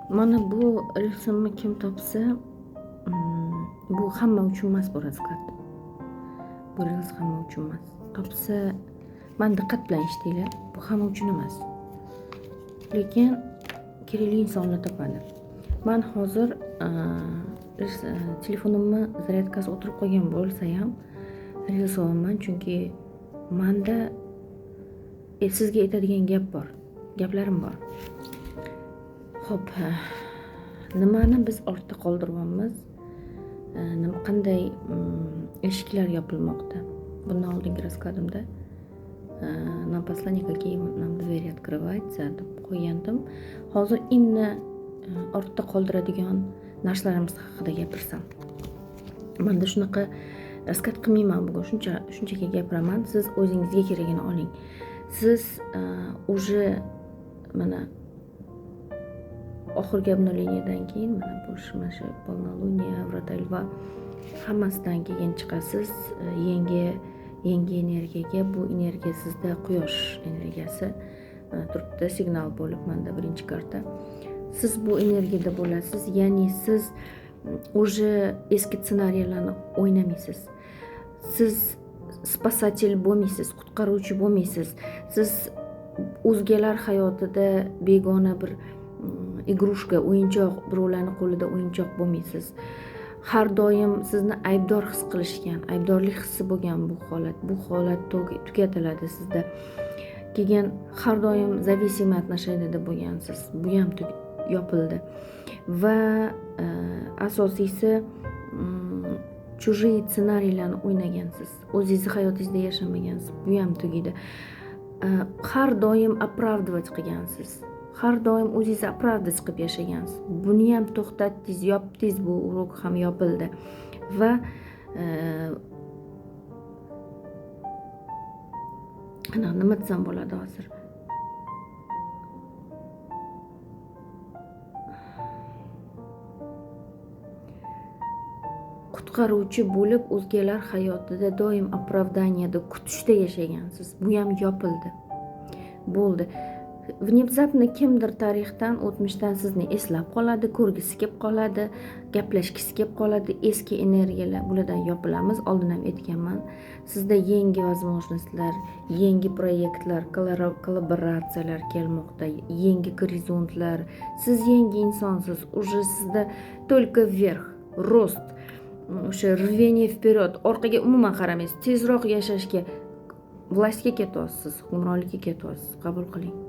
Mana bu rasmni kim topsa, bu hamma uchun emas bu razqat. Bu rizq hamma uchun emas. Topsa, mana diqqat bilan eshitinglar. Bu hamma uchun emas. Lekin kerakli insonlar topadi. Men hozir telefonimni zaryadkasi o'tirib qolgan bo'lsa ham yozaman, chunki menda sizga aytadigan gap bor, gaplarim bor. Xo'p, nimani biz ortda qoldiryapmiz? Qanday eshiklar yopilmoqda? Bundan oldingi raskladimda нам послание, какие нам двери открываются deb qo'ygandim. Hozir imni ortda qoldiradigan narsalarimiz haqida gapirsam. Menda shunaqa raskat qilmayman bugun, shunchaki gapiraman. Siz o'zingizga kerakini oling. Siz уже mana oxirgi обновлениеdan keyin mana bu shu polnoluniya, Vrata hammasidan keyin chiqasiz yangi energiyaga. Bu energiya sizda quyosh energiyasi turibdi, signal bo'lib menda birinchi karta. Siz bu energiyada bo'lasiz, ya'ni siz уже eski ssenariylarni o'ynamaysiz. Siz spasatel bo'lmaysiz, qutqaruvchi bo'lmaysiz. Siz o'zgalar hayotida begona bir igrushka, o'yinchoq, birovlarning qo'lida o'yinchoq bo'lmaysiz. Har doim sizni aybdor his qilishgan, aybdorlik hissi bo'lgan bu holat tugatiladi sizda. Keyin har doim зависимый отношенияda bo'lgansiz. Bu ham yopildi. Va asosiysi чужие ssenariylarni o'ynagansiz. O'zingizni hayotingizda yashamagansiz. Bu ham tugaydi. Har doim оправдывать qilgansiz. Har doim o'zingizni оправдать qilib yashagansiz. Buni ham to'xtatdingiz, yopdingiz, bu urok ham yopildi. Va nima desam bo'ladi hozir? Qutqaruvchi bo'lib o'zgalar hayotida doim оправданияda kutishda yashagansiz. Bu ham yopildi. Bo'ldi. Внезапно kimdir tarixdan, o'tmishdan sizni eslab qoladi, ko'rgisi kelib qoladi, gaplashgisi kelib qoladi. Eski energiyalar, bulardan yopilamiz. Oldin ham aytganman. Sizda yangi возможностьlar, yangi proyektlar, kollaboratsiyalar kelmoqda, yangi gorizontlar. Siz yangi insonsiz. Уже sizda только вверх, рост, o'sha rvение вперед, orqaga umuman qaramaysiz. Tezroq yashashga, властьga ketyapsiz, hukmronlikka ketyapsiz. Qabul qiling.